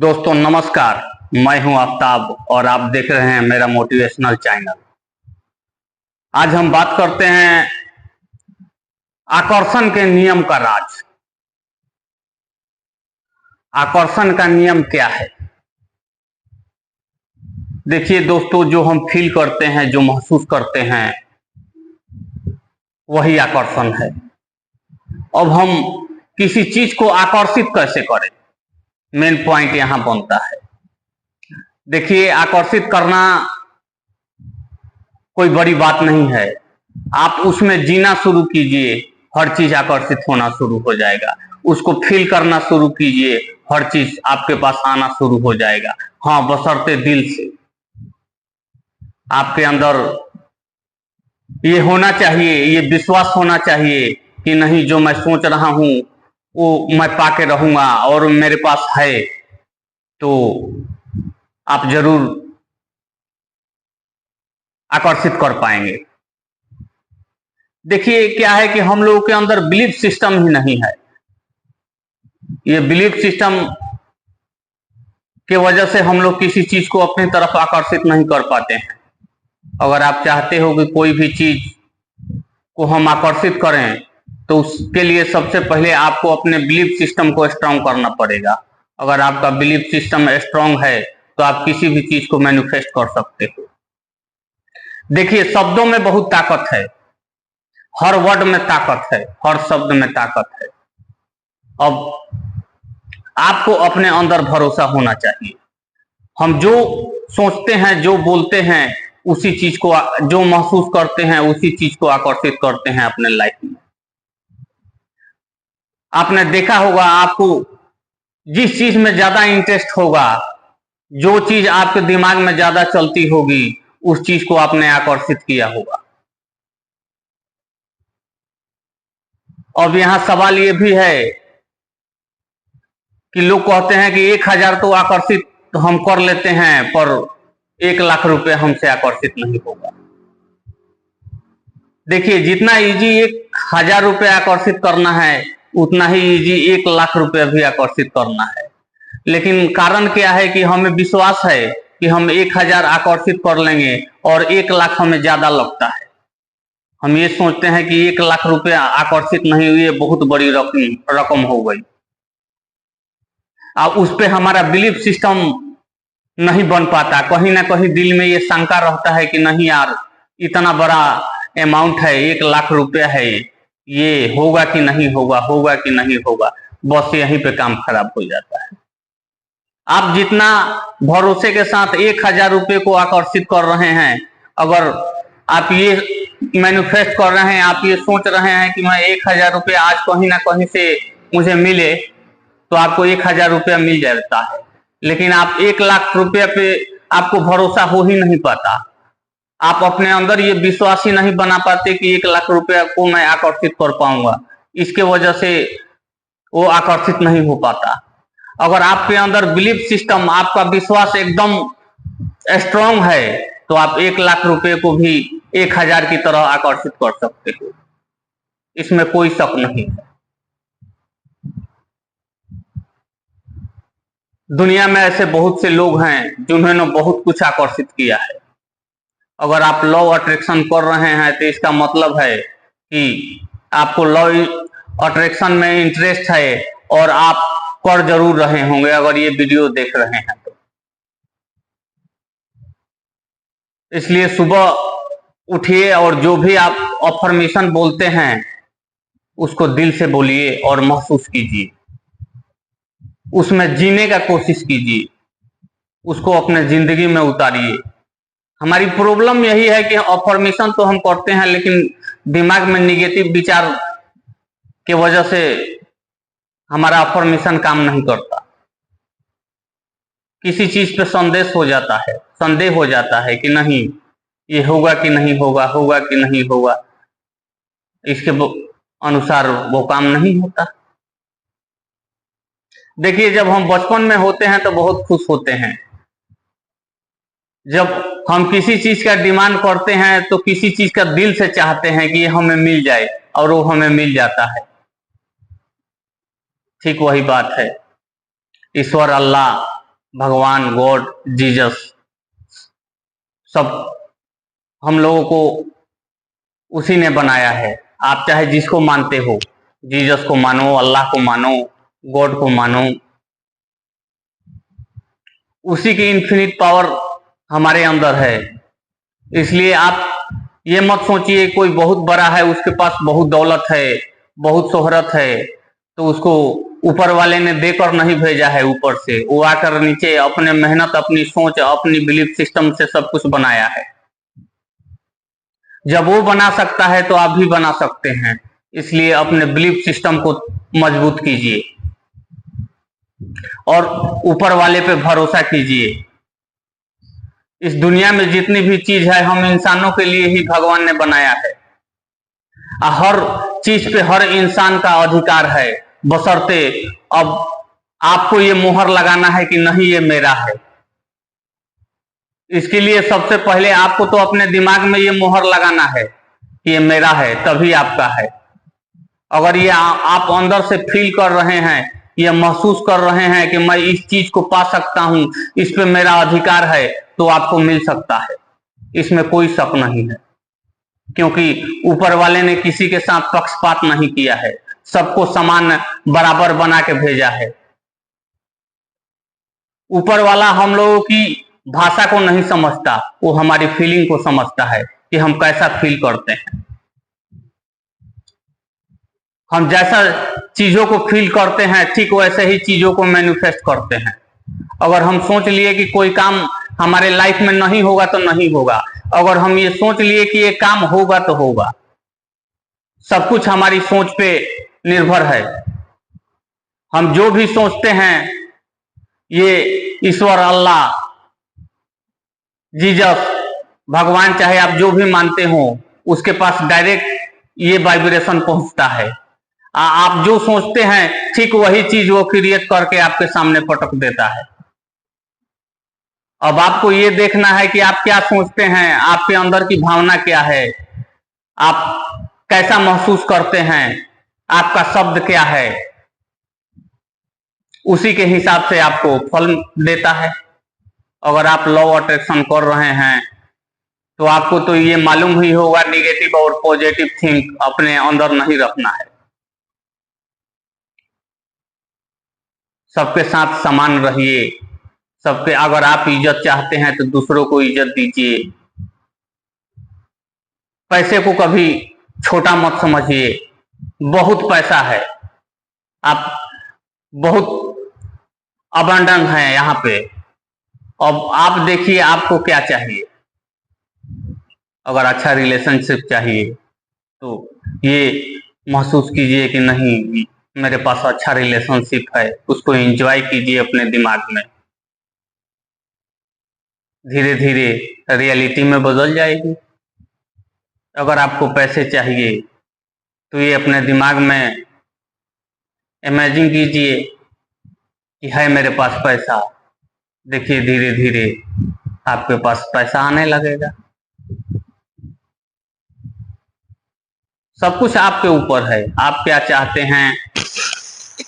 दोस्तों नमस्कार। मैं हूं आफ्ताब और आप देख रहे हैं मेरा मोटिवेशनल चैनल। आज हम बात करते हैं आकर्षण के नियम का राज। आकर्षण का नियम क्या है? देखिए दोस्तों, जो हम फील करते हैं, जो महसूस करते हैं, वही आकर्षण है। अब हम किसी चीज को आकर्षित कैसे करें, मेन पॉइंट यहां बनता है। देखिए, आकर्षित करना कोई बड़ी बात नहीं है। आप उसमें जीना शुरू कीजिए, हर चीज आकर्षित होना शुरू हो जाएगा। उसको फील करना शुरू कीजिए, हर चीज आपके पास आना शुरू हो जाएगा। हाँ, बशर्ते दिल से आपके अंदर ये होना चाहिए, ये विश्वास होना चाहिए कि नहीं, जो मैं सोच रहा हूं वो मैं पाके रहूंगा और मेरे पास है, तो आप जरूर आकर्षित कर पाएंगे। देखिए, क्या है कि हम लोगों के अंदर बिलीफ सिस्टम ही नहीं है। ये बिलीफ सिस्टम के वजह से हम लोग किसी चीज को अपनी तरफ आकर्षित नहीं कर पाते हैं। अगर आप चाहते हो कि कोई भी चीज को हम आकर्षित करें, तो उसके लिए सबसे पहले आपको अपने बिलीफ सिस्टम को स्ट्रांग करना पड़ेगा। अगर आपका बिलीफ सिस्टम स्ट्रांग है तो आप किसी भी चीज को मैनिफेस्ट कर सकते हो। देखिए, शब्दों में बहुत ताकत है, हर वर्ड में ताकत है, हर शब्द में ताकत है। अब आपको अपने अंदर भरोसा होना चाहिए। हम जो सोचते हैं, जो बोलते हैं, उसी चीज को, जो महसूस करते हैं, उसी चीज को आकर्षित करते हैं अपने लाइफ में। आपने देखा होगा, आपको जिस चीज में ज्यादा इंटरेस्ट होगा, जो चीज आपके दिमाग में ज्यादा चलती होगी, उस चीज को आपने आकर्षित किया होगा। अब यहां सवाल ये भी है कि लोग कहते हैं कि 1,000 तो आकर्षित हम कर लेते हैं, पर 1,00,000 रुपए हमसे आकर्षित नहीं होगा। देखिए, जितना इजी 1,000 रुपए आकर्षित करना है, उतना ही इजी 1,00,000 रुपए भी आकर्षित करना है। लेकिन कारण क्या है कि हमें विश्वास है कि हम 1,000 आकर्षित कर लेंगे और 1,00,000 हमें ज्यादा लगता है। हम ये सोचते हैं कि 1,00,000 रुपए आकर्षित नहीं हुई, बहुत बड़ी रकम हो गई। अब उस पर हमारा बिलीफ सिस्टम नहीं बन पाता। कहीं ना कहीं दिल में ये शंका रहता है कि नहीं यार, इतना बड़ा अमाउंट है, 1,00,000 रुपया है, ये होगा कि नहीं होगा, होगा कि नहीं होगा। बस यहीं पे काम खराब हो जाता है। आप जितना भरोसे के साथ 1,000 रुपये को आकर्षित कर रहे हैं, अगर आप ये मैनिफेस्ट कर रहे हैं, आप ये सोच रहे हैं कि मैं 1,000 रुपये आज कहीं ना कहीं से मुझे मिले, तो आपको 1,000 रुपया मिल जाता है। लेकिन आप 1,00,000 रुपये पे आपको भरोसा हो ही नहीं पाता। आप अपने अंदर ये विश्वास ही नहीं बना पाते कि 1,00,000 रुपया को मैं आकर्षित कर पाऊंगा। इसके वजह से वो आकर्षित नहीं हो पाता। अगर आपके अंदर बिलीफ सिस्टम, आपका विश्वास एकदम स्ट्रांग है, तो आप 1,00,000 रुपए को भी 1,000 की तरह आकर्षित कर सकते हो। इसमें कोई शक नहीं है। दुनिया में ऐसे बहुत से लोग हैं जिन्होंने बहुत कुछ आकर्षित किया है। अगर आप लॉ अट्रैक्शन कर रहे हैं, तो इसका मतलब है कि आपको लॉ अट्रैक्शन में इंटरेस्ट है और आप कर जरूर रहे होंगे अगर ये वीडियो देख रहे हैं तो। इसलिए सुबह उठिए और जो भी आप अफर्मेशन बोलते हैं, उसको दिल से बोलिए और महसूस कीजिए, उसमें जीने का कोशिश कीजिए, उसको अपने जिंदगी में उतारिए। हमारी प्रॉब्लम यही है कि अफर्मेशन तो हम करते हैं, लेकिन दिमाग में निगेटिव विचार के वजह से हमारा अफर्मेशन काम नहीं करता। किसी चीज पे संदेह हो जाता है कि नहीं, ये होगा कि नहीं होगा, होगा कि नहीं होगा। इसके अनुसार वो काम नहीं होता। देखिए, जब हम बचपन में होते हैं तो बहुत खुश होते हैं। जब हम किसी चीज का डिमांड करते हैं, तो किसी चीज का दिल से चाहते हैं कि ये हमें मिल जाए, और वो हमें मिल जाता है। ठीक वही बात है। ईश्वर, अल्लाह भगवान, गॉड, जीसस, सब हम लोगों को उसी ने बनाया है। आप चाहे जिसको मानते हो, जीसस को मानो, अल्लाह को मानो, गॉड को मानो, उसी की इन्फिनिट पावर हमारे अंदर है। इसलिए आप ये मत सोचिए कोई बहुत बड़ा है, उसके पास बहुत दौलत है, बहुत शोहरत है, तो उसको ऊपर वाले ने देकर नहीं भेजा है ऊपर से, वो आकर नीचे अपने मेहनत, अपनी सोच, अपनी बिलीफ सिस्टम से सब कुछ बनाया है। जब वो बना सकता है तो आप भी बना सकते हैं। इसलिए अपने बिलीफ सिस्टम को मजबूत कीजिए और ऊपर वाले पे भरोसा कीजिए। इस दुनिया में जितनी भी चीज है, हम इंसानों के लिए ही भगवान ने बनाया है। हर चीज पे हर इंसान का अधिकार है, बशर्ते अब आपको ये मोहर लगाना है कि नहीं ये मेरा है। इसके लिए सबसे पहले आपको तो अपने दिमाग में ये मोहर लगाना है कि ये मेरा है, तभी आपका है। अगर ये आप अंदर से फील कर रहे हैं, ये महसूस कर रहे हैं कि मैं इस चीज को पा सकता हूं, इस पे मेरा अधिकार है, तो आपको मिल सकता है। इसमें कोई शक नहीं है, क्योंकि ऊपर वाले ने किसी के साथ पक्षपात नहीं किया है, सबको समान बराबर बना के भेजा है। ऊपर वाला हम लोगों की भाषा को नहीं समझता, वो हमारी फीलिंग को समझता है कि हम कैसा फील करते हैं। हम जैसा चीजों को फील करते हैं, ठीक वैसे ही चीजों को मैनिफेस्ट करते हैं। अगर हम सोच लिए कि कोई काम हमारे लाइफ में नहीं होगा तो नहीं होगा, अगर हम ये सोच लिए कि ये काम होगा तो होगा। सब कुछ हमारी सोच पे निर्भर है। हम जो भी सोचते हैं, ये ईश्वर, अल्लाह, जीसस, भगवान, चाहे आप जो भी मानते हो, उसके पास डायरेक्ट ये वाइब्रेशन पहुंचता है। आप जो सोचते हैं, ठीक वही चीज वो क्रिएट करके आपके सामने पटक देता है। अब आपको ये देखना है कि आप क्या सोचते हैं, आपके अंदर की भावना क्या है, आप कैसा महसूस करते हैं, आपका शब्द क्या है, उसी के हिसाब से आपको फल देता है। अगर आप लॉ अट्रैक्शन कर रहे हैं तो आपको तो ये मालूम ही होगा, निगेटिव और पॉजिटिव थिंक अपने अंदर नहीं रखना है। सबके साथ समान रहिए। सबके, अगर आप इज्जत चाहते हैं तो दूसरों को इज्जत दीजिए। पैसे को कभी छोटा मत समझिए। बहुत पैसा है, आप बहुत अबंडन है यहाँ पे। अब आप देखिए आपको क्या चाहिए। अगर अच्छा रिलेशनशिप चाहिए तो ये महसूस कीजिए कि नहीं, मेरे पास अच्छा रिलेशनशिप है, उसको एंजॉय कीजिए अपने दिमाग में। धीरे धीरे रियलिटी में बदल जाएगी। अगर आपको पैसे चाहिए तो ये अपने दिमाग में इमेजिन कीजिए कि है मेरे पास पैसा। देखिए धीरे धीरे आपके पास पैसा आने लगेगा। सब कुछ आपके ऊपर है, आप क्या चाहते हैं।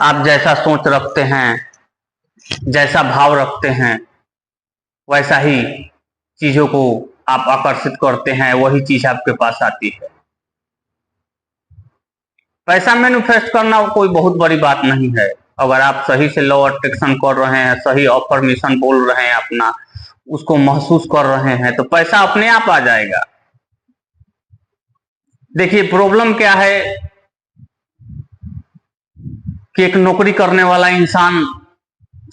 आप जैसा सोच रखते हैं, जैसा भाव रखते हैं, वैसा ही चीजों को आप आकर्षित करते हैं, वही चीज आपके पास आती है। पैसा मैनिफेस्ट करना कोई बहुत बड़ी बात नहीं है। अगर आप सही से लॉ अट्रैक्शन कर रहे हैं, सही अफर्मेशन बोल रहे हैं, अपना उसको महसूस कर रहे हैं, तो पैसा अपने आप आ जाएगा। देखिए प्रॉब्लम क्या है कि एक नौकरी करने वाला इंसान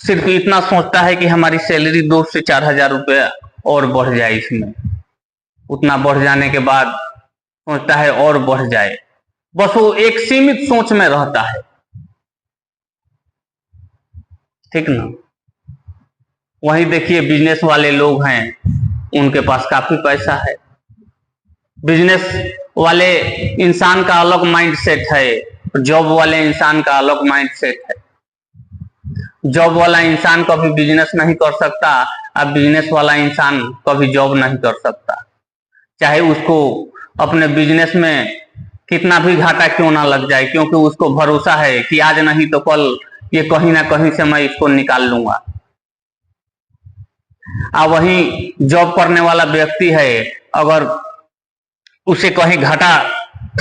सिर्फ इतना सोचता है कि हमारी सैलरी 2 से 4 हजार रुपये और बढ़ जाए। इसमें उतना बढ़ जाने के बाद सोचता है और बढ़ जाए। बस वो एक सीमित सोच में रहता है, ठीक ना। वहीं देखिए बिजनेस वाले लोग हैं, उनके पास काफी पैसा है। बिजनेस वाले इंसान का अलग माइंड सेट है, जॉब वाले इंसान का अलग माइंड सेट है। जॉब वाला इंसान कभी बिजनेस नहीं कर सकता, अब बिजनेस वाला इंसान कभी जॉब नहीं कर सकता, चाहे उसको अपने बिजनेस में कितना भी घाटा क्यों ना लग जाए, क्योंकि उसको भरोसा है कि आज नहीं तो कल ये कहीं ना कहीं से मैं इसको निकाल लूंगा। वही जॉब करने वाला व्यक्ति है, अगर उसे कहीं घाटा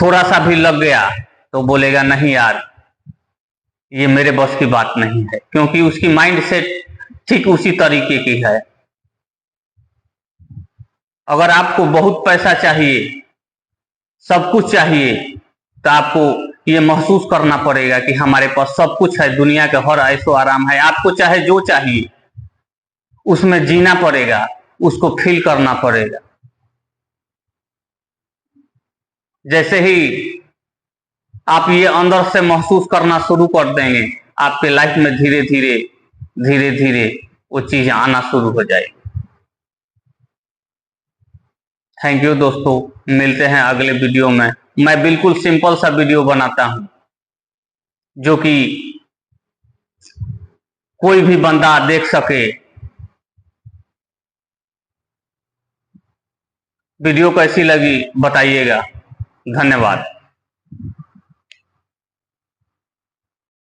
थोड़ा सा भी लग गया तो बोलेगा नहीं यार, ये मेरे बस की बात नहीं है, क्योंकि उसकी माइंड सेट ठीक उसी तरीके की है। अगर आपको बहुत पैसा चाहिए, सब कुछ चाहिए, तो आपको ये महसूस करना पड़ेगा कि हमारे पास सब कुछ है, दुनिया के हर ऐशो आराम है। आपको चाहे जो चाहिए उसमें जीना पड़ेगा, उसको फील करना पड़ेगा। जैसे ही आप ये अंदर से महसूस करना शुरू कर देंगे, आपके लाइफ में धीरे धीरे धीरे धीरे वो चीज आना शुरू हो जाएगी। थैंक यू दोस्तों, मिलते हैं अगले वीडियो में। मैं बिल्कुल सिंपल सा वीडियो बनाता हूं जो कि कोई भी बंदा देख सके। वीडियो कैसी लगी बताइएगा। धन्यवाद।